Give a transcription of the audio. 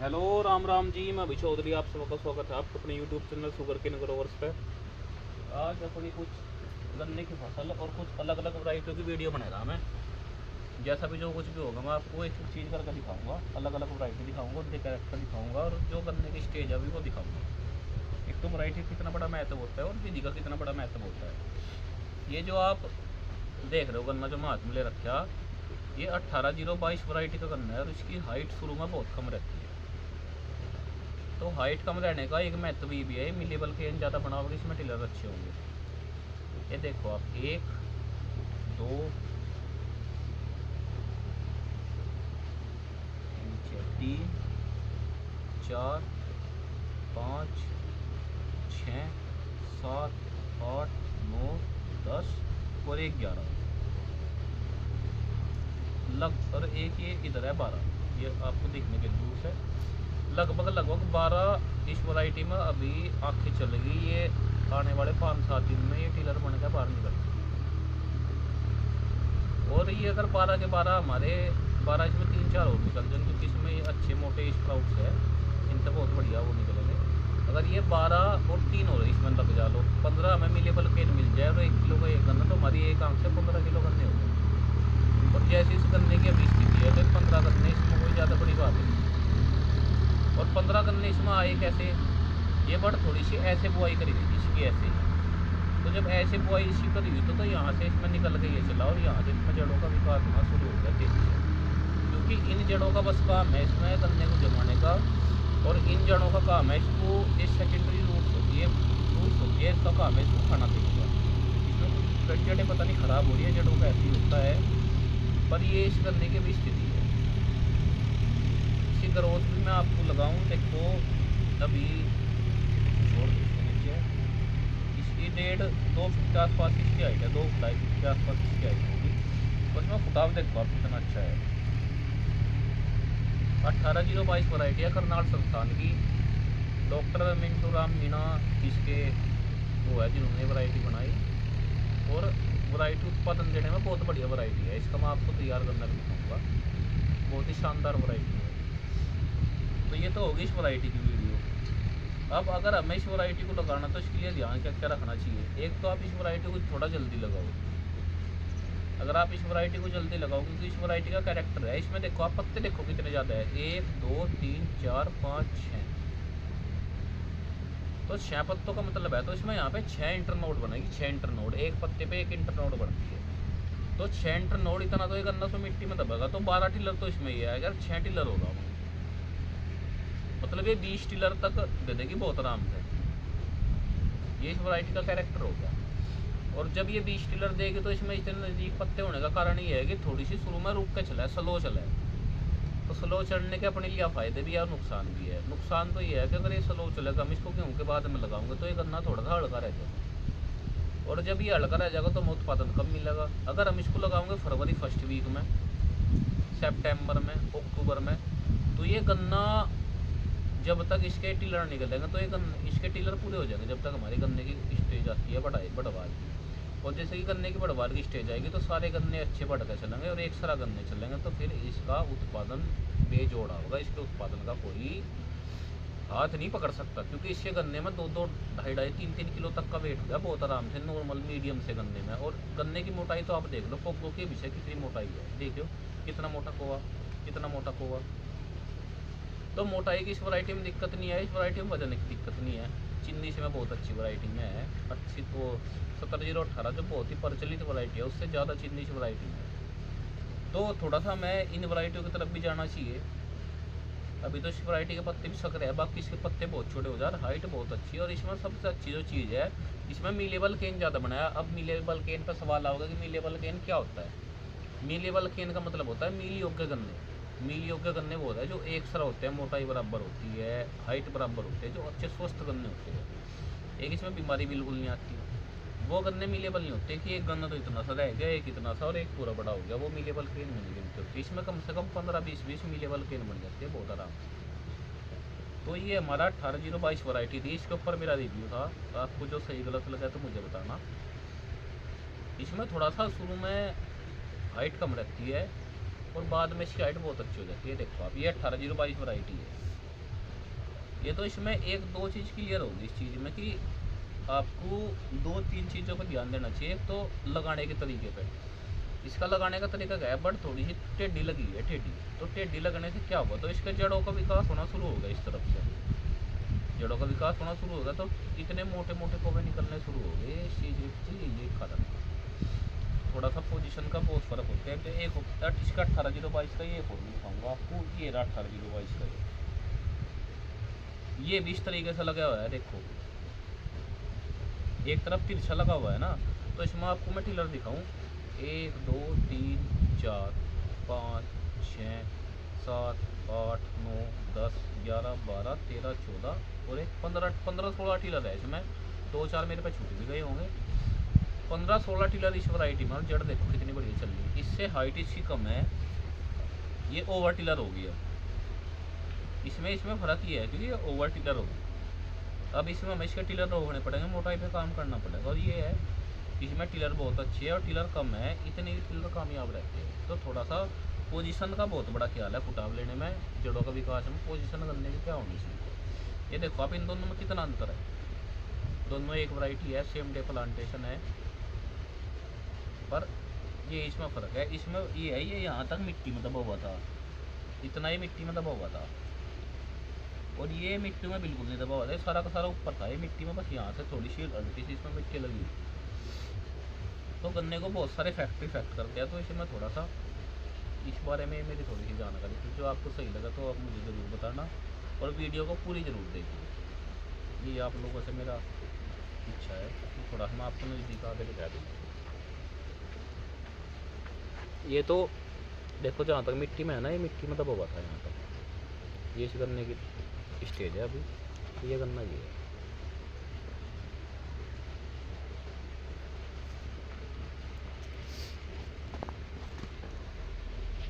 Hello Ram Ram ji, मैं अभी चौधरी, आप सबका स्वागत है आपके अपने YouTube channel sugar king growers पे। आज अपनी कुछ गन्ने की फसल और कुछ अलग अलग वैरायटियों की वीडियो बना रहा मैं। जैसा भी जो कुछ भी होगा मैं आपको एक एक चीज़ करके दिखाऊंगा, अलग अलग वैरायटी दिखाऊंगा, उनके कैरेक्टर दिखाऊंगा और जो गन्ने की स्टेज है अभी वो दिखाऊंगा। एक तो वैरायटी कितना बड़ा महत्व होता है और विधि का कितना बड़ा महत्व होता है। ये जो आप देख रहे हो गन्ना जो मैं हाथ में ले रखा, ये 18-0-22 वैरायटी का गन्ना है और इसकी हाइट शुरू में बहुत कम रहती है। तो हाइट कम रहने का एक महत्व ये भी है, मिलेबल केन ज़्यादा बनाओगे इसमें टिलर अच्छे होंगे। ये देखो आप, 1 2 3 4 5 6 7 8 9 10 और एक 11 लग और एक ये इधर है 12। ये आपको देखने के दूर से लगभग 12 इस वैरायटी में अभी आंखें चल गई। ये आने वाले 5-7 दिन में ये टिलर बन के बाहर निकल। और ये अगर 12 के 12 हमारे 12 इसमें 3-4 और निकल जाएंगे क्योंकि इसमें ये अच्छे मोटे स्प्राउट्स है, इनसे बहुत बढ़िया वो निकलेंगे। अगर ये 12 और 3 और इसमें लग जा लो, 15 हमें मिलेबल केन मिल जाए और 1 किलो का एक गन्ना, तो हमारी एक आंख से 15 किलो गन्ने हो गए। और जैसे इस गन्ने की अभी स्थिति है तो 15 गन्ने इसमें कोई ज़्यादा बड़ी बात नहीं। और 15 गन्ने इसमें आए कैसे, ये बड़ थोड़ी सी ऐसे बुआई करी गई इसकी ऐसे ही। तो जब ऐसे बुआई इसकी करी हुई तो यहाँ से इसमें निकल के ये चला और यहाँ से इसमें जड़ों का विकास होना शुरू हो गया तेजी से, क्योंकि इन जड़ों का बस काम है इसमें गन्ने को जमाने का। और इन जड़ों का काम है इसको, ये सेकेंडरी रूट्स होती है, रूट्स होती है, इसका काम है इसको खाना देने का। इसमें कुछ जड़ें पता नहीं ख़राब हो रही है, जड़ों का ऐसे ही होता है, पर ये इस गन्ने की भी स्थिति है। इसकी ग्रोथ भी मैं आपको लगाऊँ, देखो अभी छोड़ नीचे, इसकी 1.5-2 फीट के आसपास इसकी हाइट है, 2-2.5 फीट के आसपास इसकी हाइट होगी। उसमें फुटाव देखो आप कितना अच्छा है। 18-0-22 वैरायटी है करनाल संस्थान की, डॉक्टर मिंटू राम मीणा इसके वो है जिन्होंने वैरायटी बनाई। और वैरायटी उत्पादन देने में बहुत बढ़िया वैरायटी है, इसका मैं आपको तैयार करना भी दिखाऊंगा, बहुत ही शानदार वैरायटी है। तो ये तो होगी इस वैरायटी की वीडियो। अब अगर हमें इस वैरायटी को लगाना तो इसके लिए ध्यान क्या क्या रखना चाहिए। एक तो आप इस वैरायटी को थोड़ा जल्दी लगाओ। अगर आप इस वैरायटी को जल्दी लगाओगे तो इस वैरायटी का कैरेक्टर है, इसमें देखो आप पत्ते देखो कितने ज़्यादा है, 1 2 3 4 5 6। तो 6 पत्तों का मतलब है तो इसमें यहाँ पे 6 इंटरनोड बनेगी, 6 इंटरनोड, एक पत्ते पे एक इंटरनोड बनती है। तो 6 इंटरनोड इतना तो एक गन्ना सो मिट्टी में दबेगा, तो 12 टिलर तो इसमें ही है। अगर 6 टिलर होगा मतलब ये 20 टिलर तक दे देगी बहुत आराम से। ये इस वैरायटी का कैरेक्टर होगा। और जब ये 20 टिलर देगी तो इसमें इतने नज़दीक पत्ते होने का कारण ये है कि थोड़ी सी शुरू में रुक के चला है, स्लो चला है। तो स्लो चढ़ने के अपने लिए फ़ायदे भी है और नुकसान भी है। नुकसान तो ये है कि अगर ये स्लो चलेगा, हम इसको गेहूँ के बाद में लगाऊंगे तो ये गन्ना थोड़ा सा हल्का रह जाएगा, और जब ये हल्का रह जाएगा तो हमें उत्पादन कम मिलेगा। अगर हम इसको लगाओगे फरवरी फर्स्ट वीक में, सेप्टेम्बर में, अक्टूबर में, तो ये गन्ना जब तक इसके टिलर निकलेंगे तो ये इसके टिलर पूरे हो जाएंगे, जब तक हमारी गन्ने की स्टेज आती है बढ़वार की। और जैसे कि गन्ने की बढ़वार की स्टेज आएगी तो सारे गन्ने अच्छे बढ़ते चलेंगे और एक सारा गन्ने चलेंगे, तो फिर इसका उत्पादन बेजोड़ा होगा। इसके उत्पादन का कोई हाथ नहीं पकड़ सकता, क्योंकि इसके गन्ने में 2-2, 2.5-3-3 किलो तक का वेट होगा बहुत आराम से, नॉर्मल मीडियम से गन्ने में। और गन्ने की मोटाई तो आप देख लो, कोको के पीछे कितनी मोटाई है, देखो कितना मोटा कोवा, कितना मोटा कोवा। तो मोटाई की इस वैरायटी में दिक्कत नहीं है, इस वैरायटी में वजन की दिक्कत नहीं है। चिन्नी से में बहुत अच्छी वैरायटी में है, अच्छी तो 70-0-18 जो बहुत ही प्रचलित वैरायटी है, उससे ज़्यादा चिन्नी इस वैरायटी में है। तो थोड़ा सा मैं इन वैरायटियों की तरफ भी जाना चाहिए। अभी तो इस वैरायटी के पत्ते भी सकरे है, बाकी इसके पत्ते बहुत छोटे हो जाए, हाइट बहुत अच्छी है। और इसमें सबसे अच्छी जो चीज़ है, इसमें मिलेबल केन ज़्यादा बनाया। अब मिलेबल केन पर सवाल आओगे कि मिलेबल केन क्या होता है। मिलेबल केन का मतलब होता है मिल योग्य गन्ने। मिल योग्य गन्ने वो होता है जो एक सरा होते हैं, मोटाई बराबर होती है, हाइट बराबर होती है, जो अच्छे स्वस्थ गन्ने होते हैं। एक इसमें बीमारी बिल्कुल नहीं आती। वो गन्ने मिलेबल नहीं होते कि एक गन्ना तो इतना सा रह गया, एक इतना सा और एक पूरा बड़ा हो गया, वो मिलेबल केन में नहीं गिनते होते। इसमें कम से कम 15-20 मिलेबल केन बन जाती है बहुत आराम से। तो ये हमारा 18-0-22 वैरायटी थी, इसके ऊपर मेरा रिव्यू था। तो आपको जो सही गलत लगा तो मुझे बताना। इसमें थोड़ा सा शुरू में हाइट कम रहती है और बाद में इसकी हाइट बहुत अच्छी हो जाती है। देखो आप, ये 18-0-22 वैरायटी है। ये तो इसमें एक दो चीज़ क्लियर होगी इस चीज़ में कि आपको दो तीन चीज़ों पर ध्यान देना चाहिए। एक तो लगाने के तरीके पे, इसका लगाने का तरीका क्या है, बट थोड़ी सी टेढ़ी लगी है, टेढ़ी। तो टेढ़ी लगने से क्या होगा, तो इसके जड़ों का विकास होना शुरू होगा इस तरफ से, जड़ों का विकास होना शुरू होगा तो इतने मोटे मोटे पौधे निकलने शुरू हो गए। इस चीज़ की ये कारण है। थोड़ा सा पोजीशन का बहुत फर्क होता है। एक होता है इसका 18-0-22 का, ये एक और दिखाऊंगा आपको, ये रहा 18-0-22 का। ये भी इस तरीके से लगा हुआ है, देखो एक तरफ तिरछा लगा हुआ है ना। तो इसमें आपको मैं टिलर दिखाऊं, 1 2 3 4 5 6 7 8 9 10 11 12 13 14 और एक 15-16 टिलर है इसमें। 2-4 मेरे पे छूट भी गए होंगे। 15-16 टिलर इस वैरायटी में। जड़ देखो कितनी बढ़िया चल रही है। इससे हाइट इसकी कम है, ये ओवर टिलर हो गया। इसमें फ़र्क ये है क्योंकि ये ओवर टिलर होगी। अब इसमें हमें इसके टिलर रोकने पड़ेंगे, मोटाई पे काम करना पड़ेगा। और ये है इसमें टिलर बहुत अच्छी है और टिलर कम है, इतने टिलर कामयाब रहते हैं। तो थोड़ा सा पोजीशन का बहुत बड़ा ख्याल है फुटाव लेने में, जड़ों का विकास में पोजीशन करने की क्या होनी चाहिए। ये देखो आप इन दोनों में कितना अंतर है। दोनों एक वैरायटी है, सेम डे प्लांटेशन है, पर ये इसमें फ़र्क है। इसमें ये है, ये यहाँ तक मिट्टी में दबा हुआ था, इतना ही मिट्टी में दबा हुआ था, और ये मिट्टी में बिल्कुल नहीं दबा हुआ था, सारा का सारा ऊपर था ये मिट्टी में। बस यहाँ से थोड़ी सी हल्की सी इसमें मिट्टी लगी, तो गन्ने को बहुत सारे फैक्ट इफेक्ट कर दिया। तो इसमें थोड़ा सा इस बारे में मेरी थोड़ी सी जानकारी थी। जो आपको सही लगा तो आप मुझे ज़रूर बताना, और वीडियो को पूरी ज़रूर देखिए। ये आप लोगों से मेरा इच्छा है कि थोड़ा सा मैं आपको नज़दीक आगे दिखा दूँ। ये तो देखो जहाँ तक मिट्टी में है ना, ये मिट्टी में दबा हुआ था यहाँ तक। ये इस गन्ने की स्टेज है अभी, ये गन्ना ये है।